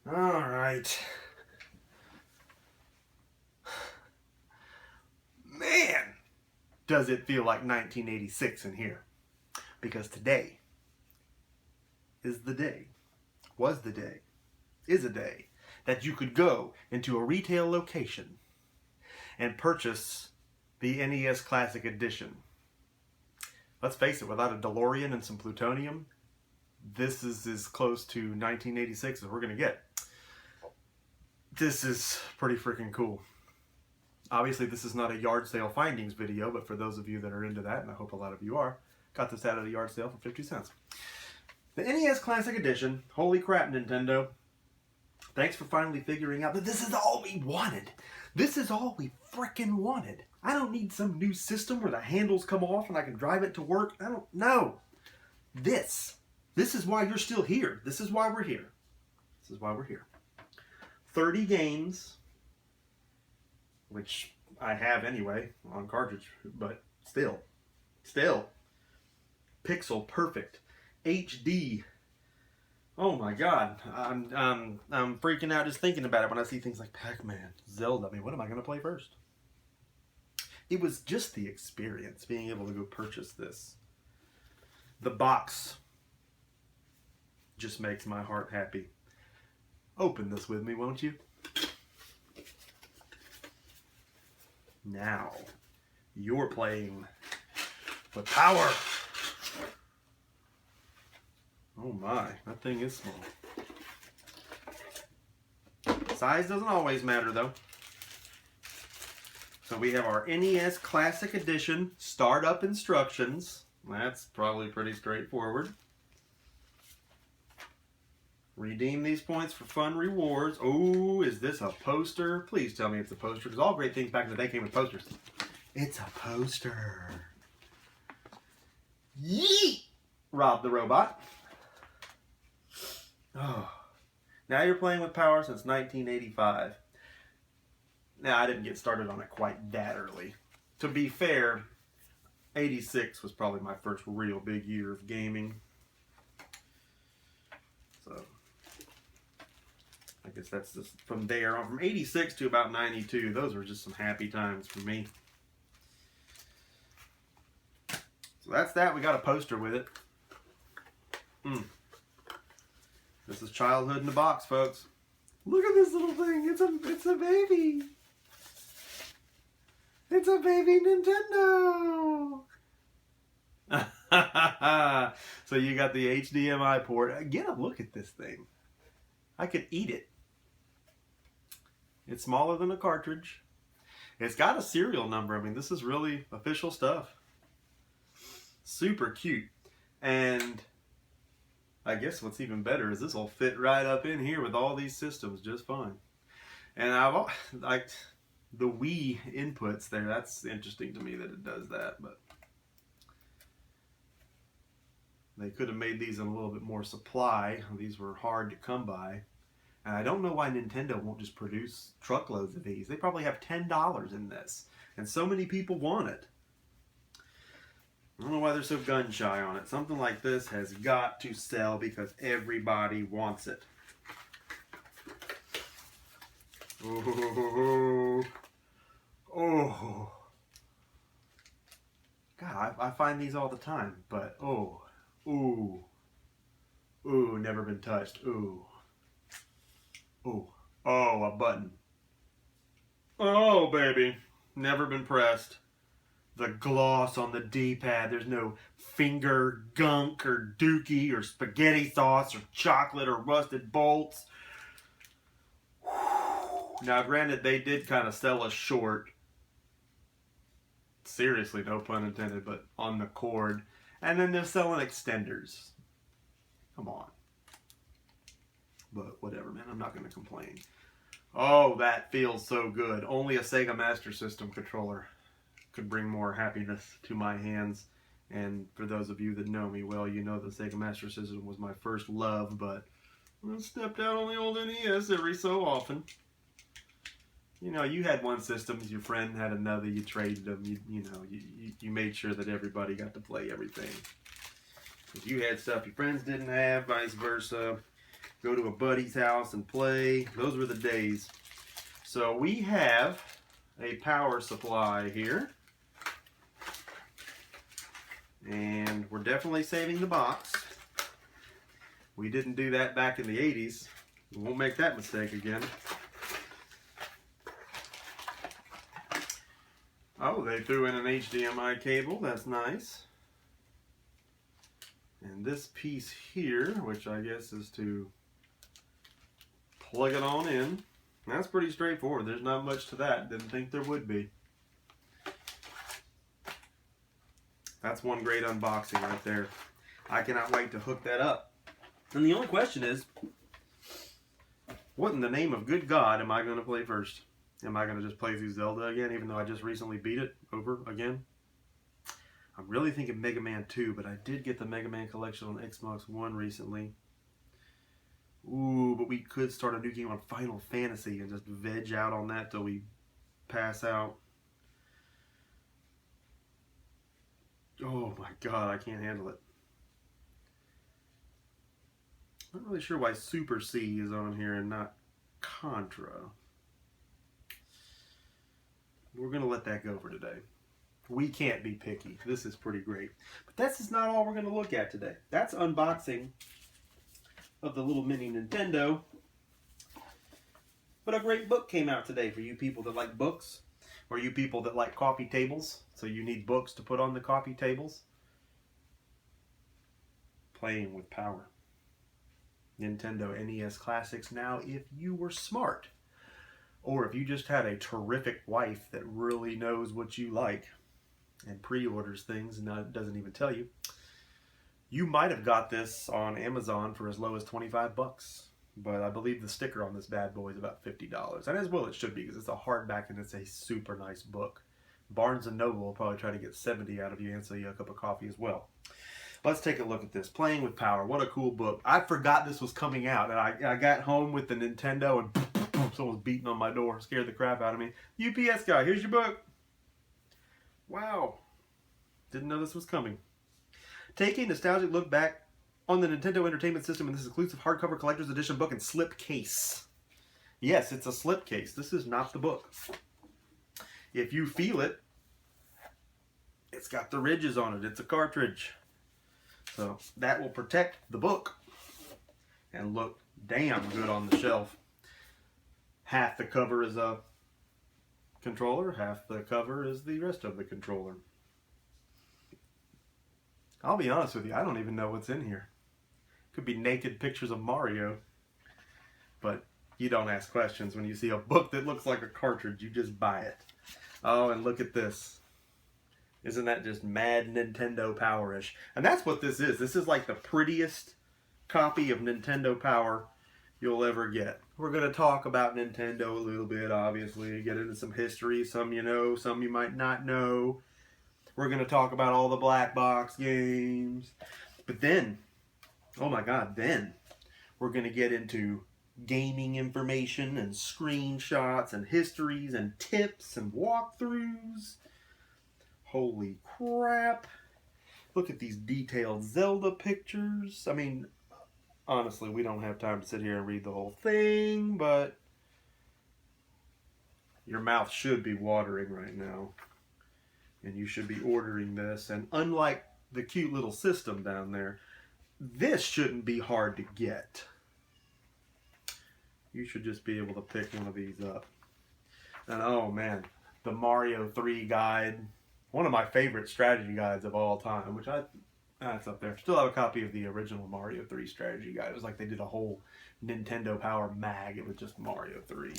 All right. Man, does it feel like 1986 in here. Because today is the day, was the day, is a day that you could go into a retail location and purchase the NES Classic Edition. Let's face it, without a DeLorean and some plutonium, this is as close to 1986 as we're going to get. This is pretty freaking cool. Obviously, this is not a yard sale findings video, but for those of you that are into that, and I hope a lot of you are, got this out of the yard sale for 50 cents. The NES Classic Edition. Holy crap, Nintendo. Thanks for finally figuring out that this is all we wanted. This is all we frickin' wanted. I don't need some new system where the handles come off and I can drive it to work. I don't know. This is why you're still here. This is why we're here. This is why we're here. 30 games, which I have anyway on cartridge, but still, pixel perfect, HD. Oh my God, I'm freaking out just thinking about it when I see things like Pac-Man, Zelda. I mean, what am I going to play first? It was just the experience, being able to go purchase this. The box just makes my heart happy. Open this with me, won't you? Now, you're playing with power. Oh my, that thing is small. Size doesn't always matter though. So we have our NES Classic Edition startup instructions. That's probably pretty straightforward. Redeem these points for fun rewards. Oh, is this a poster? Please tell me it's a poster, because all great things back in the day came with posters. It's a poster. Yeet! Rob the robot. Oh. Now you're playing with power since 1985. Now, I didn't get started on it quite that early. To be fair, 86 was probably my first real big year of gaming. So, I guess that's just from there on. From 86 to about 92, those were just some happy times for me. So that's that. We got a poster with it. This is childhood in the box, folks. Look at this little thing. It's a baby. It's a baby Nintendo. So you got the HDMI port. Get a look at this thing. I could eat it. It's smaller than a cartridge. It's got a serial number. I mean, this is really official stuff. Super cute. And I guess what's even better is this will fit right up in here with all these systems just fine. And I've like the Wii inputs there. That's interesting to me that it does that, but they could have made these in a little bit more supply. These were hard to come by. And I don't know why Nintendo won't just produce truckloads of these. They probably have $10 in this. And so many people want it. I don't know why they're so gun shy on it. Something like this has got to sell because everybody wants it. Oh. Oh. God, I find these all the time, but oh. Ooh. Ooh, never been touched. Ooh. Ooh. Oh, a button. Oh, baby. Never been pressed. The gloss on the D-pad. There's no finger gunk or dookie or spaghetti sauce or chocolate or rusted bolts. Now, granted, they did kind of sell us short. Seriously, no pun intended, but on the cord. And then they're selling extenders. Come on. But whatever, man. I'm not going to complain. Oh, that feels so good. Only a Sega Master System controller could bring more happiness to my hands. And for those of you that know me well, you know the Sega Master System was my first love, but I stepped out on the old NES every so often. You know, you had one system, your friend had another, you traded them, you made sure that everybody got to play everything. If you had stuff your friends didn't have, vice versa. go to a buddy's house and play. Those were the days. So we have a power supply here. And we're definitely saving the box. We didn't do that back in the 80s. We won't make that mistake again. Oh, they threw in an HDMI cable. That's nice. And this piece here, which I guess is to plug it on in. That's pretty straightforward. There's not much to that. Didn't think there would be. That's one great unboxing right there. I cannot wait to hook that up. And the only question is, what in the name of good God am I going to play first? Am I going to just play through Zelda again, even though I just recently beat it over again? I'm really thinking Mega Man 2, but I did get the Mega Man collection on Xbox One recently. Ooh, but we could start a new game on Final Fantasy and just veg out on that till we pass out. Oh my God, I can't handle it. I'm not really sure why Super C is on here and not Contra. We're going to let that go for today. We can't be picky. This is pretty great. But that's just not all we're going to look at today. That's unboxing of the little mini Nintendo. But a great book came out today for you people that like books, or you people that like coffee tables, so you need books to put on the coffee tables. Playing with Power. Nintendo NES Classics now if you were smart. Or if you just had a terrific wife that really knows what you like and pre-orders things and doesn't even tell you, you might have got this on Amazon for as low as 25 bucks. But I believe the sticker on this bad boy is about $50. And as well it should be, because it's a hardback and it's a super nice book. Barnes & Noble will probably try to get 70 out of you and sell you a cup of coffee as well. Let's take a look at this. Playing with Power. What a cool book. I forgot this was coming out. And I got home with the Nintendo and someone was beating on my door. Scared the crap out of me. UPS guy, here's your book. Wow. Didn't know this was coming. Take a nostalgic look back on the Nintendo Entertainment System in this exclusive hardcover collector's edition book and slip case. Yes, it's a slip case. This is not the book. If you feel it, it's got the ridges on it. It's a cartridge. So that will protect the book and look damn good on the shelf. Half the cover is a controller, half the cover is the rest of the controller. I'll be honest with you, I don't even know what's in here. Could be naked pictures of Mario. But you don't ask questions when you see a book that looks like a cartridge. You just buy it. Oh, and look at this. Isn't that just mad Nintendo Power-ish? And that's what this is. This is like the prettiest copy of Nintendo Power you'll ever get. We're going to talk about Nintendo a little bit, obviously. Get into some history. Some you know, some you might not know. We're going to talk about all the black box games. But then, oh my God, then we're going to get into gaming information and screenshots and histories and tips and walkthroughs. Holy crap. Look at these detailed Zelda pictures. I mean, honestly, we don't have time to sit here and read the whole thing, but your mouth should be watering right now. And you should be ordering this. And unlike the cute little system down there, this shouldn't be hard to get. You should just be able to pick one of these up. And oh man, the Mario 3 guide. One of my favorite strategy guides of all time, which that's up there. Still have a copy of the original Mario 3 strategy guide. It was like they did a whole Nintendo Power mag. It was just Mario 3.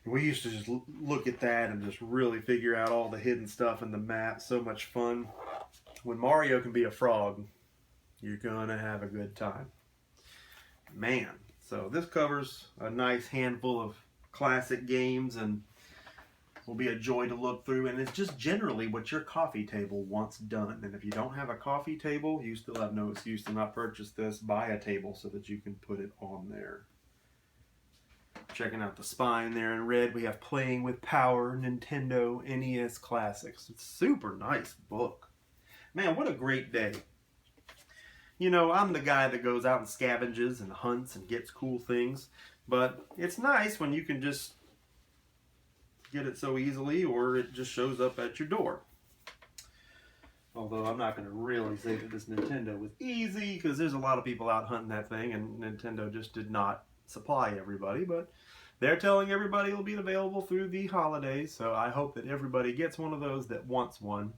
And we used to just look at that and just really figure out all the hidden stuff in the map. So much fun. When Mario can be a frog, you're gonna have a good time. Man, so this covers a nice handful of classic games and will be a joy to look through, and it's just generally what your coffee table wants done. And if you don't have a coffee table, you still have no excuse to not purchase this. Buy a table so that you can put it on there. Checking out the spine there in red, we have Playing with Power, Nintendo NES Classics. It's a super nice book. Man, what a great day. You know, I'm the guy that goes out and scavenges and hunts and gets cool things, but it's nice when you can just get it so easily, or it just shows up at your door. Although I'm not going to really say that this Nintendo was easy, because there's a lot of people out hunting that thing, and Nintendo just did not supply everybody, but they're telling everybody it'll be available through the holidays, so I hope that everybody gets one of those that wants one.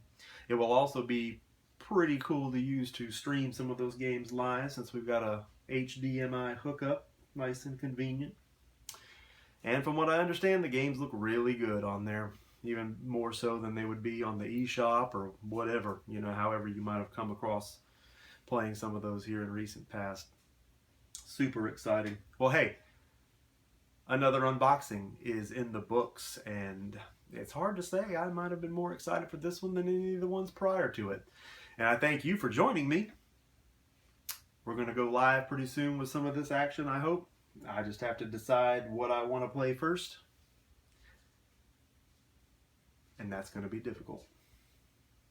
It will also be pretty cool to use to stream some of those games live, since we've got a HDMI hookup, nice and convenient. And from what I understand, the games look really good on there, even more so than they would be on the eShop or whatever, you know, however you might have come across playing some of those here in recent past. Super exciting. Well, hey, another unboxing is in the books, and it's hard to say. I might have been more excited for this one than any of the ones prior to it. And I thank you for joining me. We're going to go live pretty soon with some of this action, I hope. I just have to decide what I want to play first. And that's going to be difficult.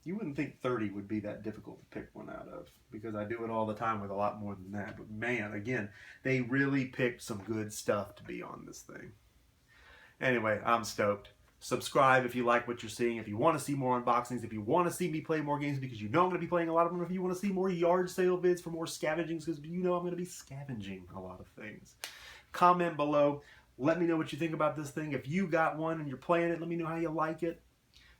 You wouldn't think 30 would be that difficult to pick one out of, because I do it all the time with a lot more than that. But man, again, they really picked some good stuff to be on this thing. Anyway, I'm stoked. Subscribe if you like what you're seeing. If you want to see more unboxings, if you want to see me play more games, because you know I'm going to be playing a lot of them. If you want to see more yard sale vids for more scavengings, because you know I'm going to be scavenging a lot of things. Comment below. Let me know what you think about this thing. If you got one and you're playing it, let me know how you like it.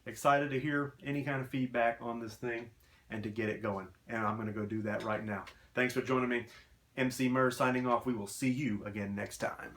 Excited to hear any kind of feedback on this thing and to get it going. And I'm going to go do that right now. Thanks for joining me. Emceemur signing off. We will see you again next time.